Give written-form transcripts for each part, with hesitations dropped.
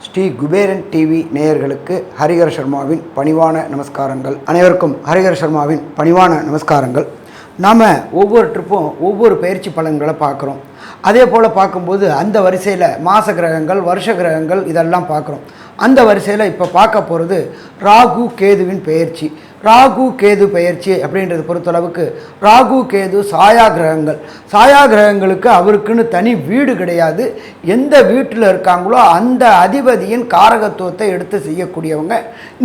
Sri Kuberan TV நேயர்களுக்கு ஹரிஹர சர்மாவின் பணிவான நமஸ்காரங்கள். அனைவருக்கும் ஹரிஹர சர்மாவின் பணிவான நமஸ்காரங்கள். நாம் ஒவ்வொரு ட்ரிப்பும் ஒவ்வொரு பயிற்சி பலன்களை பார்க்குறோம். அதே போல் பார்க்கும்போது அந்த வரிசையில் மாத கிரகங்கள், வருஷ கிரகங்கள் இதெல்லாம் பார்க்குறோம். அந்த வரிசையில் இப்போ பார்க்க போகிறது ராகு கேதுவின் பெயர்ச்சி. ராகு கேது பெயர்ச்சி அப்படின்றது பொறுத்தளவுக்கு ராகு கேது சாயா கிரகங்கள். சாயா கிரகங்களுக்கு அவருக்குன்னு தனி வீடு கிடையாது. எந்த வீட்டில் இருக்காங்களோ அந்த அதிபதியின் காரகத்துவத்தை எடுத்து செய்யக்கூடியவங்க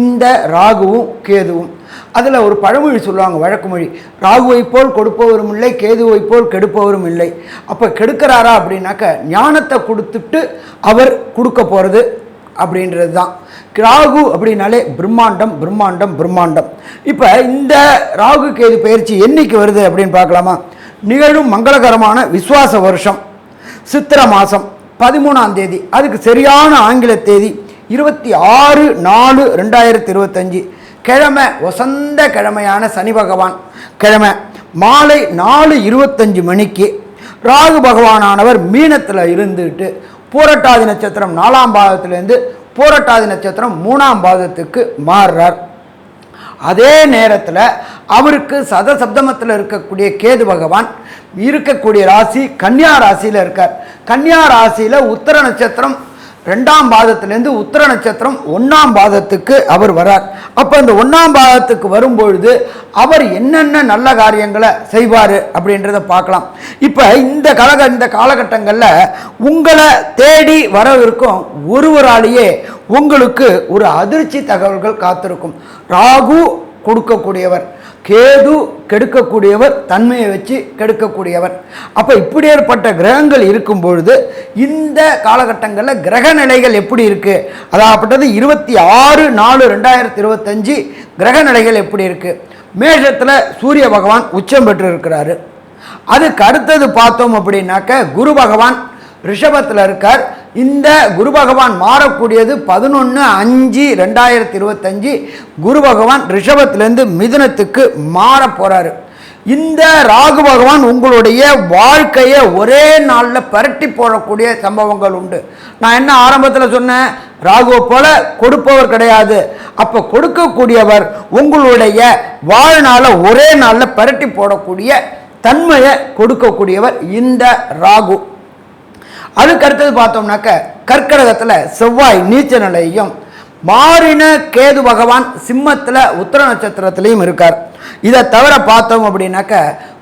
இந்த ராகுவும் கேதுவும். அதில் ஒரு பழமொழி சொல்லுவாங்க, வழக்குமொழி, ராகுவை போல் கொடுப்பவரும் இல்லை, கேதுவை போல் கெடுப்பவரும் இல்லை. அப்போ கெடுக்கிறாரா அப்படின்னாக்க ஞானத்தை கொடுத்துட்டு அவர் கொடுக்க போகிறது அப்படின்றது தான். ராகு அப்படின்னாலே பிரம்மாண்டம் பிரம்மாண்டம் பிரம்மாண்டம். இப்போ இந்த ராகு கேது பயிற்சி என்னைக்கு வருது அப்படின்னு பார்க்கலாமா? நிகழும் மங்களகரமான விஸ்வாச வருஷம் சித்திர மாதம் 13ஆம் தேதி, அதுக்கு சரியான ஆங்கில தேதி 26/4/2025, கிழமை வசந்த கிழமையான சனி பகவான் கிழமை மாலை 4:25 மணிக்கு ராகு பகவானானவர் மீனத்தில் இருந்துட்டு பூரட்டாதி நட்சத்திரம் 4ஆம் பாதத்திலேருந்து பூரட்டாதி நட்சத்திரம் 3ஆம் பாதத்துக்கு மாறுறார். அதே நேரத்தில் அவருக்கு சதசப்தமத்தில் இருக்கக்கூடிய கேது பகவான் இருக்கக்கூடிய ராசி கன்னியா ராசியில் இருக்கார். கன்னியா ராசியில் உத்தர நட்சத்திரம் 2ஆம் பாதத்திலேருந்து உத்தர நட்சத்திரம் 1ஆம் பாதத்துக்கு அவர் வரார். அப்போ இந்த 1ஆம் பாதத்துக்கு வரும்பொழுது அவர் என்னென்ன நல்ல காரியங்களை செய்வார் அப்படின்றத பார்க்கலாம். இப்போ இந்த காலகட்டங்களில் உங்களை தேடி வரவிருக்கும் ஒருவராலேயே உங்களுக்கு ஒரு அதிர்ச்சி தகவல்கள் காத்திருக்கும். ராகு கொடுக்கக்கூடியவர், கேது கெடுக்கக்கூடியவர், தன்மையை வச்சு கெடுக்கக்கூடியவர். அப்போ இப்படி ஏற்பட்ட கிரகங்கள் இருக்கும் பொழுது இந்த காலகட்டங்களில் கிரக நிலைகள் எப்படி இருக்குது, அதாகப்பட்டது 26/4/2025 கிரக நிலைகள் எப்படி இருக்குது? மேஷத்தில் சூரிய பகவான் உச்சம் பெற்று இருக்கிறாரு. அதுக்கு அடுத்தது பார்த்தோம் அப்படின்னாக்க குரு பகவான் ரிஷபத்தில் இருக்கார். இந்த குரு பகவான் மாறக்கூடியது 11/5/2025 குரு பகவான் ரிஷபத்திலேருந்து மிதுனத்துக்கு மாற போகிறாரு. இந்த ராகு பகவான் உங்களுடைய வாழ்க்கையை ஒரே நாளில் பரட்டி போடக்கூடிய சம்பவங்கள் உண்டு. நான் என்ன ஆரம்பத்தில் சொன்னேன், ராகுவை போல கொடுப்பவர் கிடையாது. அப்போ கொடுக்கக்கூடியவர் உங்களுடைய வாழ்நாளை ஒரே நாளில் பரட்டி போடக்கூடிய தன்மையை கொடுக்கக்கூடியவர் இந்த ராகு. அதுக்கு அடுத்தது பார்த்தோம்னாக்க கர்க்கடகத்தில் செவ்வாய் நீச்ச நிலையும், மாறின கேது பகவான் சிம்மத்தில் உத்தர நட்சத்திரத்திலையும் இருக்கார். இதை தவிர பார்த்தோம் அப்படின்னாக்க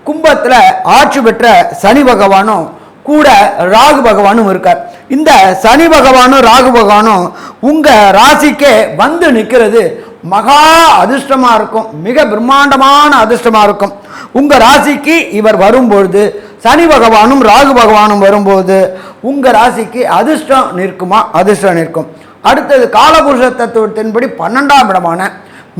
கும்பத்தில் ஆட்சி பெற்ற சனி பகவானும் கூட ராகு பகவானும் இருக்கார். இந்த சனி பகவானும் ராகு பகவானும் உங்கள் ராசிக்கே வந்து நிற்கிறது மகா அதிர்ஷ்டமாக இருக்கும், மிக பிரம்மாண்டமான அதிர்ஷ்டமாக இருக்கும். உங்கள் ராசிக்கு இவர் வரும்பொழுது, சனி பகவானும் ராகு பகவானும் வரும்போது உங்கள் ராசிக்கு அதிர்ஷ்டம் நிற்குமா? அதிர்ஷ்டம் நிற்கும். அடுத்தது காலபுருஷ தத்துவத்தின்படி 12ஆம் இடமான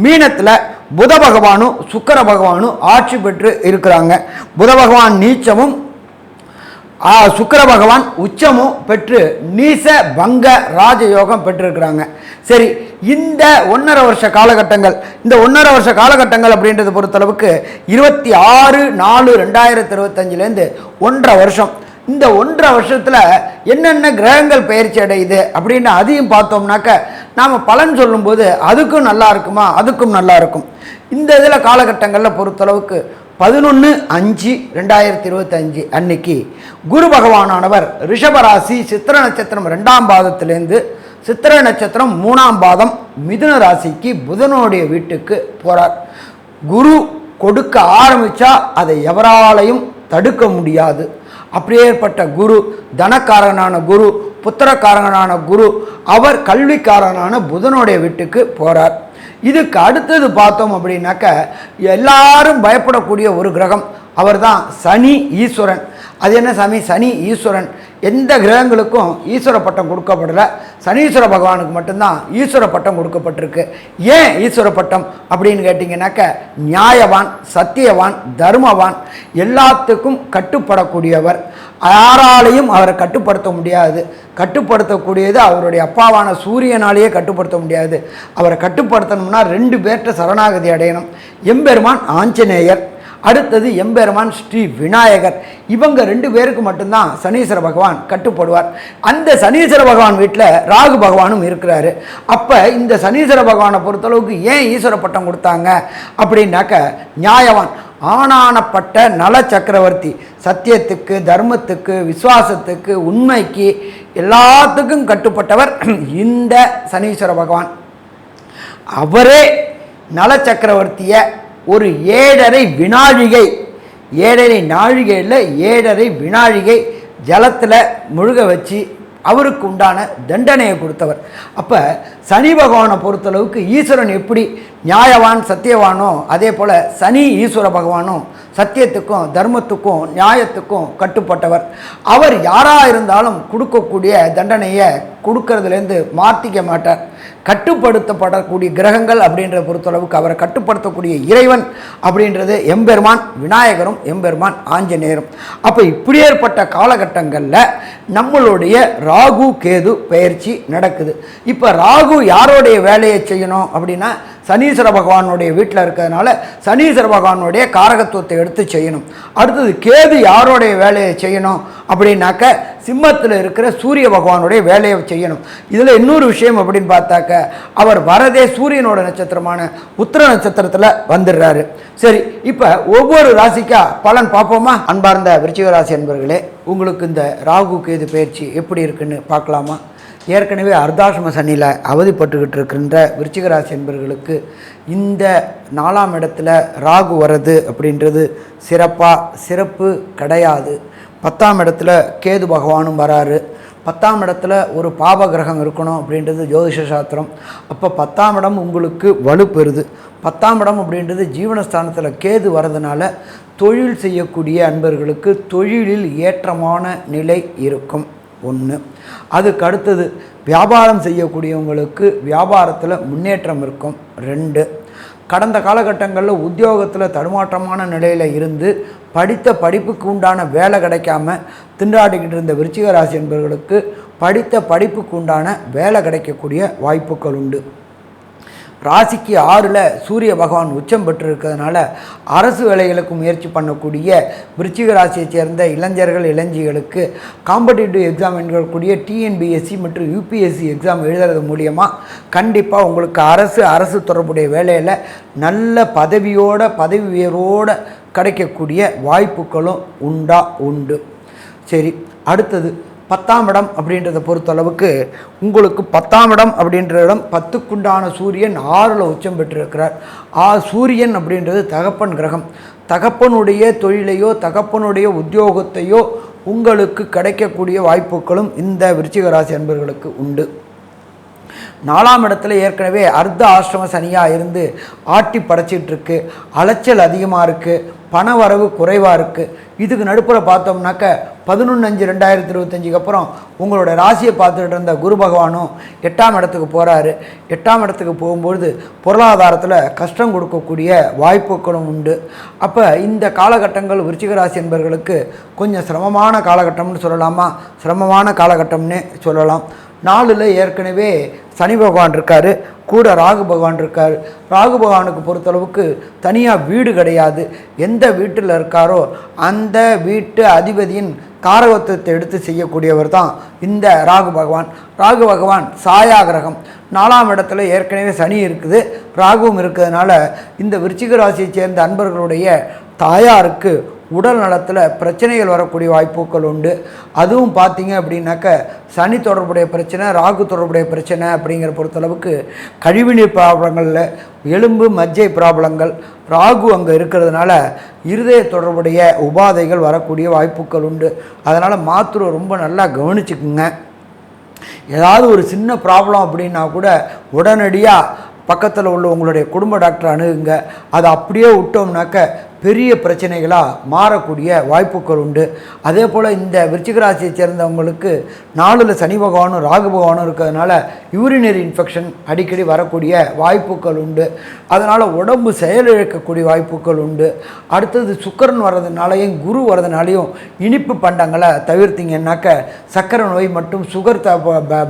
மீனத்தில் புத பகவானும் சுக்கிர பகவானும் ஆட்சி பெற்று இருக்கிறாங்க. புத பகவான் நீச்சமும் சுக்கிர பகவான் உச்சமும் பெற்று நீச பங்க ராஜயோகம் பெற்றிருக்கிறாங்க. சரி, இந்த 1.5 வருஷ காலகட்டங்கள், இந்த 1.5 வருஷ காலகட்டங்கள் அப்படின்றத பொறுத்தளவுக்கு 26/4/2025 1.5 வருஷம். இந்த 1.5 வருஷத்தில் என்னென்ன கிரகங்கள் பயிற்சி அடையுது அப்படின்னு அதையும் பார்த்தோம்னாக்க நாம் பலன் சொல்லும்போது அதுக்கும் நல்லா இருக்குமா? அதுக்கும் நல்லா இருக்கும். இந்த இதில் காலகட்டங்களில் பொறுத்தளவுக்கு 11/5/2025 அன்னைக்கு குரு பகவானானவர் ரிஷபராசி சித்திர நட்சத்திரம் 2ஆம் பாதத்திலேருந்து சித்திர நட்சத்திரம் 3ஆம் பாதம் மிதுன ராசிக்கு புதனுடைய வீட்டுக்கு போகிறார். குரு கொடுக்க ஆரம்பித்தா அதை எவராலையும் தடுக்க முடியாது. அப்படியேற்பட்ட குரு, தனக்காரனான குரு, புத்திரக்காரனான குரு, அவர் கல்விக்காரனான புதனுடைய வீட்டுக்கு போகிறார். இதுக்கு அடுத்தது பார்த்தோம் அப்படின்னாக்க எல்லாரும் பயப்படக்கூடிய ஒரு கிரகம் அவர் தான் சனி ஈஸ்வரன். அது என்ன சாமி சனி ஈஸ்வரன்? எந்த கிரகங்களுக்கும் ஈஸ்வர பட்டம் கொடுக்கப்படலை, சனீஸ்வர பகவானுக்கு மட்டும்தான் ஈஸ்வர பட்டம் கொடுக்கப்பட்டிருக்கு. ஏன் ஈஸ்வர பட்டம் அப்படின்னு கேட்டிங்கனாக்க நியாயவான், சத்தியவான், தர்மவான், எல்லாத்துக்கும் கட்டுப்படக்கூடியவர். யாராலையும் அவரை கட்டுப்படுத்த முடியாது. கட்டுப்படுத்தக்கூடியது அவருடைய அப்பாவான சூரியனாலேயே கட்டுப்படுத்த முடியாது. அவரை கட்டுப்படுத்தணும்னா 2 பேர்கிட்ட சரணாகதி அடையணும். எம்பெருமான் ஆஞ்சநேயர், அடுத்தது எம்பெருமான் ஸ்ரீ விநாயகர். இவங்க 2 பேருக்கு மட்டும்தான் சனீஸ்வர பகவான் கட்டுப்படுவார். அந்த சனீஸ்வர பகவான் வீட்டில் ராகு பகவானும் இருக்கிறாரு. அப்போ இந்த சனீஸ்வர பகவானை பொறுத்தளவுக்கு ஏன் ஈஸ்வர பட்டம் கொடுத்தாங்க அப்படின்னாக்க, நியாயவான், ஆனானப்பட்ட நல சக்கரவர்த்தி, சத்தியத்துக்கு, தர்மத்துக்கு, விசுவாசத்துக்கு, உண்மைக்கு, எல்லாத்துக்கும் கட்டுப்பட்டவர் இந்த சனீஸ்வர பகவான். அவரே நல சக்கரவர்த்தியை ஒரு 7.5 வினாழிகை, 7.5 நாழிகை இல்லை, 7.5 வினாழிகை ஜலத்தில் முழுக வச்சு அவருக்கு உண்டான தண்டனையை கொடுத்தவர். அப்போ சனி பகவானை பொறுத்தளவுக்கு ஈஸ்வரன் எப்படி நியாயவான் சத்தியவானோ, அதே போல் சனி ஈஸ்வர பகவானும் சத்தியத்துக்கும் தர்மத்துக்கும் நியாயத்துக்கும் கட்டுப்பட்டவர். அவர் யாராக இருந்தாலும் கொடுக்கக்கூடிய தண்டனையை கொடுக்கறதுலேருந்து மாற்றிக்க மாட்டார். கட்டுப்படுத்தப்படக்கூடிய கிரகங்கள் அப்படின்றத பொறுத்தளவுக்கு அவரை கட்டுப்படுத்தக்கூடிய இறைவன் அப்படின்றது எம்பெருமான் விநாயகரும் எம்பெருமான் ஆஞ்சநேயரும். அப்போ இப்படியேற்பட்ட காலகட்டங்களில் நம்மளுடைய ராகு கேது பெயர்ச்சி நடக்குது. இப்போ ராகு யாரோடைய வேலையை செய்யணும் அப்படின்னா, சனீஸ்வர பகவானுடைய வீட்டில் இருக்கிறதுனால சனீஸ்வர பகவானுடைய காரகத்துவத்தை எடுத்து செய்யணும். அடுத்தது கேது யாரோடைய வேலையை செய்யணும் அப்படின்னாக்க, சிம்மத்தில் இருக்கிற சூரிய பகவானுடைய வேலையை செய்யணும். இதில் இன்னொரு விஷயம் அப்படின்னு பார்த்தாக்க, அவர் வரதே சூரியனோட நட்சத்திரமான உத்திர நட்சத்திரத்தில் வந்துடுறாரு. சரி, இப்போ ஒவ்வொரு ராசிக்கா பலன் பார்ப்போமா? அன்பார்ந்த விருச்சிக ராசி என்பர்களே, உங்களுக்கு இந்த ராகு கேது பயிற்சி எப்படி இருக்குன்னு பார்க்கலாமா? ஏற்கனவே அர்த்தாசிரம சனியில் அவதிப்பட்டுக்கிட்டு இருக்கின்ற விருச்சிக ராசி என்பர்களுக்கு இந்த 4ஆம் இடத்துல ராகு வர்றது அப்படின்றது சிறப்பு கிடையாது. 10ஆம் இடத்துல கேது பகவானும் வராரு. 10ஆம் இடத்துல ஒரு பாப கிரகம் இருக்கணும் அப்படின்றது ஜோதிஷ சாஸ்திரம். அப்போ 10ஆம் இடம் உங்களுக்கு வலுப்பெறுது. 10ஆம் இடம் அப்படின்றது ஜீவனஸ்தானத்தில் கேது வர்றதுனால தொழில் செய்யக்கூடிய அன்பர்களுக்கு தொழிலில் ஏற்றமான நிலை இருக்கும். 1. அதுக்கு அடுத்தது வியாபாரம் செய்யக்கூடியவங்களுக்கு வியாபாரத்தில் முன்னேற்றம் இருக்கும். 2. கடந்த காலகட்டங்களில் உத்தியோகத்தில் தடுமாற்றமான நிலையில் இருந்து படித்த படிப்புக்கு உண்டான வேலை கிடைக்காம திண்டாடிக்கிட்டு இருந்த விருச்சிக ராசி என்பவர்களுக்கு படித்த படிப்புக்கு உண்டான வேலை கிடைக்கக்கூடிய வாய்ப்புகள் உண்டு. ராசிக்கு 6ல் சூரிய பகவான் உச்சம் பெற்றிருக்கிறதுனால அரசு வேலைகளுக்கு முயற்சி பண்ணக்கூடிய விருச்சிக ராசியை சேர்ந்த இளைஞர்கள் இளைஞிகளுக்கு காம்படிட்டிவ் எக்ஸாம் என்கக்கூடிய டிஎன்பிஎஸ்சி மற்றும் யூபிஎஸ்சி எக்ஸாம் எழுதுறது மூலியமாக கண்டிப்பாக உங்களுக்கு அரசு தொடர்புடைய வேலையில் நல்ல பதவி உயர்வோடு கிடைக்கக்கூடிய வாய்ப்புகளும் உண்டு. சரி, அடுத்தது 10ஆம் இடம் அப்படின்றத பொறுத்தளவுக்கு உங்களுக்கு 10ஆம் இடம் அப்படின்ற இடம் 10க்குண்டான சூரியன் 6ல் உச்சம் பெற்றிருக்கிறார். சூரியன் அப்படின்றது தகப்பன் கிரகம். தகப்பனுடைய தொழிலையோ தகப்பனுடைய உத்தியோகத்தையோ உங்களுக்கு கிடைக்கக்கூடிய வாய்ப்புகளும் இந்த விருச்சிக ராசி அன்பர்களுக்கு உண்டு. 4ஆம் இடத்துல ஏற்கனவே அர்த்த ஆசிரம சனியாக இருந்து ஆட்டி படைச்சிட்ருக்கு. அலைச்சல் அதிகமாக இருக்குது, பண வரவு குறைவாக இருக்குது. இதுக்கு நடுப்புற பார்த்தோம்னாக்க 11/5/2025 அப்புறம் உங்களோட ராசியை பார்த்துட்டு இருந்த குரு பகவானும் 8ஆம் இடத்துக்கு போகிறாரு. 8ஆம் இடத்துக்கு போகும்பொழுது பொருளாதாரத்தில் கஷ்டம் கொடுக்கக்கூடிய வாய்ப்புகளும் உண்டு. அப்போ இந்த காலகட்டங்கள் விருச்சிக ராசி என்பவர்களுக்கு கொஞ்சம் சிரமமான காலகட்டம்னு சொல்லலாமா? சிரமமான காலகட்டம்னே சொல்லலாம். 4ல் ஏற்கனவே சனி பகவான் இருக்கார், கூட ராகு பகவான் இருக்கார். ராகு பகவானுக்கு பொறுத்தளவுக்கு தனியாக வீடு கிடையாது. எந்த வீட்டில் இருக்காரோ அந்த வீட்டு அதிபதியின் காரகத்துவத்தை எடுத்து செய்யக்கூடியவர் தான் இந்த ராகு பகவான். ராகு பகவான் சாயா கிரகம். 4ஆம் இடத்துல ஏற்கனவே சனி இருக்குது, ராகுவும் இருக்கிறதுனால இந்த விருச்சிக ராசியை சேர்ந்த அன்பர்களுடைய தாயாருக்கு உடல் நலத்தில் பிரச்சனைகள் வரக்கூடிய வாய்ப்புகள் உண்டு. அதுவும் பார்த்தீங்க அப்படின்னாக்க சனி தொடர்புடைய பிரச்சனை, ராகு தொடர்புடைய பிரச்சனை அப்படிங்கிற பொறுத்தளவுக்கு கழிவுநீர் ப்ராப்ளங்களில் எலும்பு மஜ்ஜை ப்ராப்ளங்கள், ராகு அங்கே இருக்கிறதுனால இருதய தொடர்புடைய உபாதைகள் வரக்கூடிய வாய்ப்புகள் உண்டு. அதனால் மாத்திரை ரொம்ப நல்லா கவனிச்சுக்குங்க. ஏதாவது ஒரு சின்ன ப்ராப்ளம் அப்படின்னா கூட உடனடியாக பக்கத்தில் உள்ள உங்களுடைய குடும்ப டாக்டர் அணுகுங்க. அதை அப்படியே விட்டோம்னாக்க பெரிய பிரச்சனைகளாக மாறக்கூடிய வாய்ப்புகள் உண்டு. அதே போல் இந்த விருச்சிக ராசியை சேர்ந்தவங்களுக்கு 4ல் சனி பகவானும் ராகு பகவானும் இருக்கிறதுனால யூரினரி இன்ஃபெக்ஷன் அடிக்கடி வரக்கூடிய வாய்ப்புகள் உண்டு. அதனால் உடம்பு செயலிழக்கக்கூடிய வாய்ப்புகள் உண்டு. அடுத்தது சுக்கரன் வர்றதுனாலையும் குரு வர்றதுனாலையும் இனிப்பு பண்டங்களை தவிர்த்திங்கன்னாக்க சர்க்கரை நோய் மற்றும் சுகர்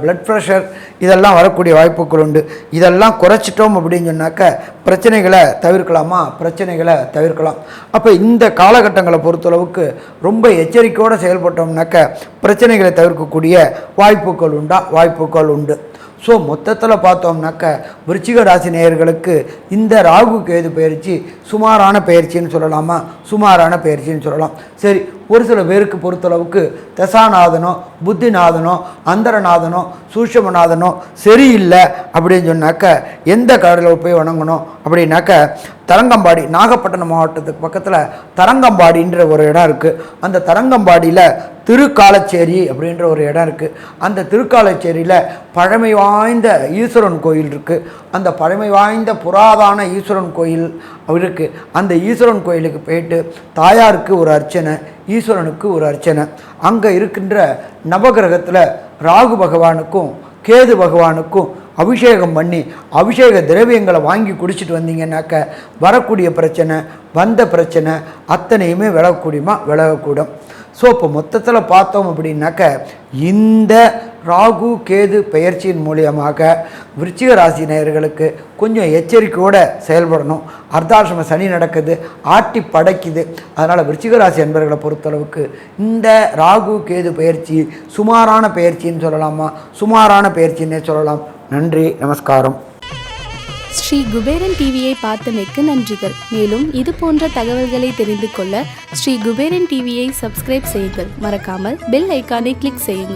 பிளட் ப்ரெஷர் இதெல்லாம் வரக்கூடிய வாய்ப்புகள் உண்டு. இதெல்லாம் குறைச்சிட்டோம் அப்படின்னு சொன்னாக்க பிரச்சனைகளை தவிர்க்கலாமா? பிரச்சனைகளை தவிர்க்கலாம். அப்போ இந்த காலகட்டங்களை பொறுத்தளவுக்கு ரொம்ப எச்சரிக்கையோடு செயல்பட்டோம்னாக்க பிரச்சனைகளை தவிர்க்கக்கூடிய வாய்ப்புகள் உண்டு. ஸோ மொத்தத்தில் பார்த்தோம்னாக்க விருச்சிக ராசி நேயர்களுக்கு இந்த ராகு கேது பயிற்சி சுமாரான பயிற்சின்னு சொல்லலாமா? சுமாரான பயிற்சின்னு சொல்லலாம். சரி, ஒரு சில பேருக்கு பொறுத்தளவுக்கு தசாநாதனோ புத்திநாதனோ அந்தரநாதனோ சூஷமநாதனோ சரியில்லை அப்படின்னு சொன்னாக்க எந்த கடலில் போய் வணங்கணும் அப்படின்னாக்க தரங்கம்பாடி, நாகப்பட்டினம் மாவட்டத்துக்கு பக்கத்தில் தரங்கம்பாடின்ற ஒரு இடம் இருக்குது. அந்த தரங்கம்பாடியில் திருக்காலச்சேரி அப்படின்ற ஒரு இடம் இருக்குது. அந்த திருக்காலச்சேரியில் பழமை வாய்ந்த ஈஸ்வரன் கோயில் இருக்குது. அந்த பழமை வாய்ந்த புராதான ஈஸ்வரன் கோயில் இருக்குது. அந்த ஈஸ்வரன் கோயிலுக்கு போயிட்டு தாயாருக்கு ஒரு அர்ச்சனை, ஈஸ்வரனுக்கு ஒரு அர்ச்சனை, அங்கே இருக்கின்ற நவகிரகத்தில் ராகு பகவானுக்கும் கேது பகவானுக்கும் அபிஷேகம் பண்ணி அபிஷேக திரவியங்களை வாங்கி குடிச்சிட்டு வந்தீங்கன்னாக்க வரக்கூடிய பிரச்சனை, வந்த பிரச்சனை அத்தனையுமே விலகக்கூடும். ஸோ இப்போ மொத்தத்தில் பார்த்தோம் அப்படின்னாக்க இந்த ராகு கேது பெயர்ச்சியின் மூலியமாக விருச்சிக ராசி நேயர்களுக்கு கொஞ்சம் எச்சரிக்கையோடு செயல்படணும். அர்த்தாசிரம சனி நடக்குது, ஆட்டி படைக்குது. அதனால் விருச்சிக ராசி என்பவர்களை பொறுத்தளவுக்கு இந்த ராகு கேது பெயர்ச்சி சுமாரான பெயர்ச்சின்னு சொல்லலாமா? சுமாரான பெயர்ச்சின்னே சொல்லலாம். நன்றி, நமஸ்காரம். ஸ்ரீ குபேரன் டிவியை பார்த்தமைக்கு நன்றிகள். மேலும் இது போன்ற தகவல்களை தெரிந்து கொள்ள ஸ்ரீ குபேரன் டிவியை சப்ஸ்கிரைப் செய்யுங்கள். மறக்காமல் பெல் ஐக்கானை கிளிக் செய்யுங்கள்.